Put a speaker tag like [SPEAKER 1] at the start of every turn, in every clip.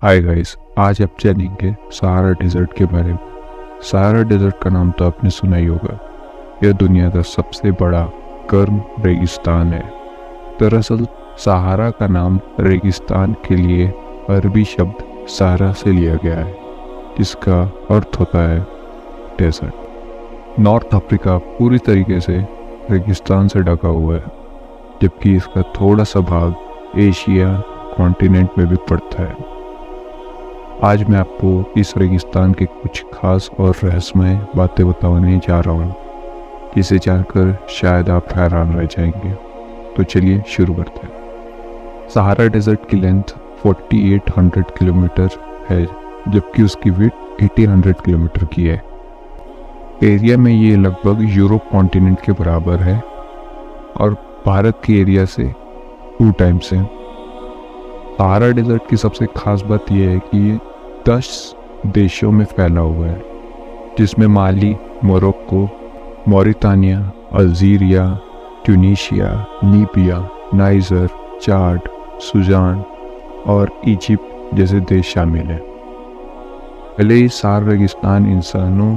[SPEAKER 1] Hi guys, आज आप जानेंगे सहारा डेजर्ट के बारे में। सहारा डेजर्ट का नाम तो आपने सुना ही होगा। यह दुनिया का सबसे बड़ा गर्म रेगिस्तान है। दरअसल सहारा का नाम रेगिस्तान के लिए अरबी शब्द सहारा से लिया गया है, जिसका अर्थ होता है डेजर्ट। नॉर्थ अफ्रीका पूरी तरीके से रेगिस्तान से ढका हुआ है, जबकि इसका थोड़ा सा भाग एशिया कॉन्टिनेंट में भी पड़ता है। आज मैं आपको इस रेगिस्तान के कुछ खास और रहस्यमय बातें बताने जा रहा हूँ, जिसे जानकर शायद आप हैरान रह जाएंगे। तो चलिए शुरू करते हैं। सहारा डेजर्ट की लेंथ 4800 किलोमीटर है, जबकि उसकी विड्थ 1800 किलोमीटर की है। एरिया में ये लगभग यूरोप कॉन्टिनेंट के बराबर है और भारत के एरिया से 2 टाइम्स है। सहारा डेजर्ट की सबसे खास बात यह है कि ये 10 देशों में फैला हुआ है, जिसमें Mali, Morocco, Mauritania, Algeria, Tunisia, Libya, Niger, Chad, Sudan और इजिप्ट जैसे देश शामिल हैं। भले ही सहारा रेगिस्तान इंसानों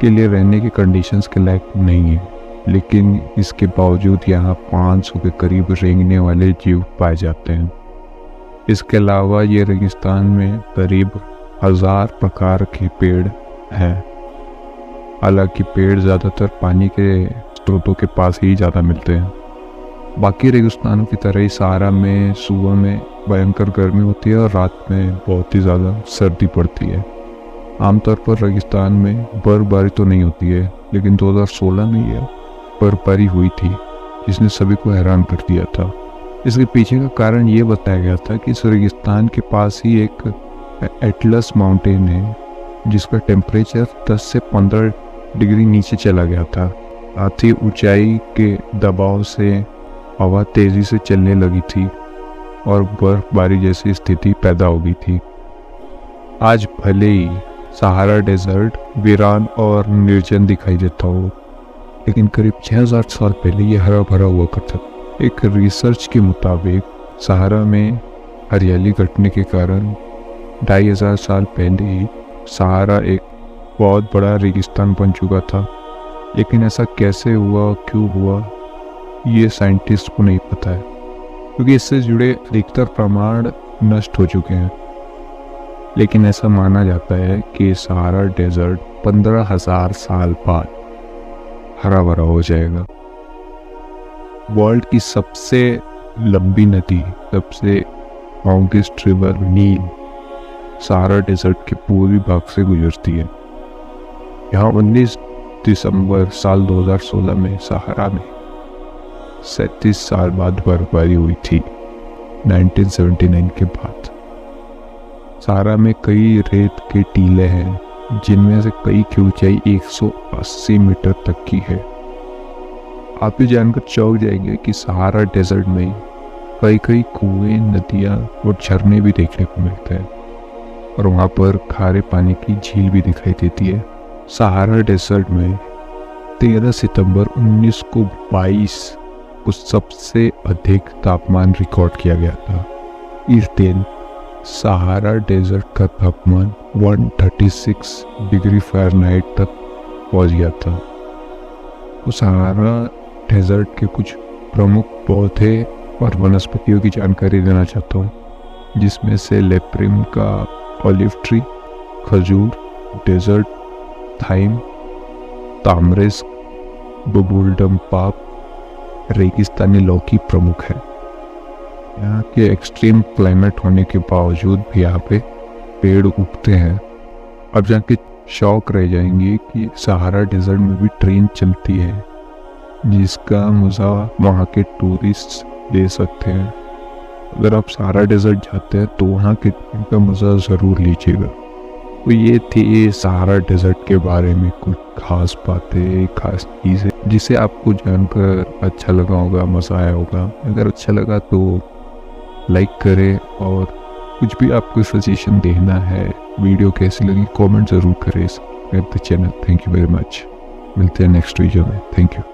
[SPEAKER 1] के लिए रहने के कंडीशंस के लायक नहीं है, लेकिन इसके बावजूद यहाँ 500 के करीब रेंगने वाले जीव पाए जाते हैं। इसके अलावा ये रेगिस्तान में करीब 1000 प्रकार के पेड़ हैं। हालांकि पेड़ ज़्यादातर पानी के स्रोतों के पास ही ज़्यादा मिलते हैं। बाकी रेगिस्तानों की तरह ही सहारा में सुबह में भयंकर गर्मी होती है और रात में बहुत ही ज़्यादा सर्दी पड़ती है। आमतौर पर रेगिस्तान में बर्फबारी तो नहीं होती है, लेकिन 2016 में यह बर्फबारी हुई थी, जिसने सभी को हैरान कर दिया था। इसके पीछे का कारण ये बताया गया था कि इस रेगिस्तान के पास ही एक एटलस माउंटेन है, जिसका टेम्परेचर 10 से 15 डिग्री नीचे चला गया था। साथ ही ऊंचाई के दबाव से हवा तेज़ी से चलने लगी थी और बर्फबारी जैसी स्थिति पैदा हो गई थी। आज भले ही सहारा डेजर्ट वीरान और निर्जन दिखाई देता हो, लेकिन करीब 6000 साल पहले ये हरा भरा हुआ करता था। एक रिसर्च के मुताबिक सहारा में हरियाली घटने के कारण 2500 साल पहले ही सहारा एक बहुत बड़ा रेगिस्तान बन चुका था। लेकिन ऐसा कैसे हुआ, क्यों हुआ, ये साइंटिस्ट को नहीं पता है, क्योंकि इससे जुड़े अधिकतर प्रमाण नष्ट हो चुके हैं। लेकिन ऐसा माना जाता है कि सहारा डेजर्ट 15000 साल बाद हरा भरा हो जाएगा। वर्ल्ड की सबसे लंबी नदी, सबसे लॉन्गेस्ट रिवर नील सहारा डेजर्ट के पूर्वी भाग से गुजरती है। यहाँ 19 दिसंबर साल 2016 में सहारा में 37 साल बाद बर्फबारी हुई थी, 1979 के बाद। सहारा में कई रेत के टीले हैं, जिनमें से कई की ऊंचाई 180 मीटर तक की है। आप ये जानकर चौंक जाएंगे कि सहारा डेजर्ट में कई कुएं, नदियाँ और झरने भी देखने को मिलते हैं, और वहाँ पर खारे पानी की झील भी दिखाई देती है। सहारा डेजर्ट में 13 सितंबर 1922 को सबसे अधिक तापमान रिकॉर्ड किया गया था। इस दिन सहारा डेजर्ट का तापमान 136 डिग्री फ़ारेनहाइट तक पहुँच गया था। तो सहारा डेजर्ट के कुछ प्रमुख पौधे और वनस्पतियों की जानकारी देना चाहता हूँ, जिसमें से लेप्रिम का ऑलिव ट्री, खजूर, डेजर्ट थाइम, तामरिस्क, बबूलडम पाप, रेगिस्तानी लौकी प्रमुख है। यहाँ के एक्सट्रीम क्लाइमेट होने के बावजूद भी यहाँ पे पेड़ उगते हैं। अब जाके शौक रह जाएंगे कि सहारा डेजर्ट में भी ट्रेन चलती है, जिसका मज़ा वहाँ के टूरिस्ट ले सकते हैं। अगर आप सहारा डेजर्ट जाते हैं तो वहाँ के ट्रेन का मज़ा ज़रूर लीजिएगा। तो ये थी सहारा डेजर्ट के बारे में कुछ खास बातें, खास चीज़ें, जिसे आपको जानकर अच्छा लगा होगा, मज़ा आया होगा। अगर अच्छा लगा तो लाइक करें, और कुछ भी आपको सजेशन देना है, वीडियो कैसी लगी, कमेंट ज़रूर करें। Subscribe the channel. Thank you very much. मिलते हैं नेक्स्ट वीडियो में। Thank you.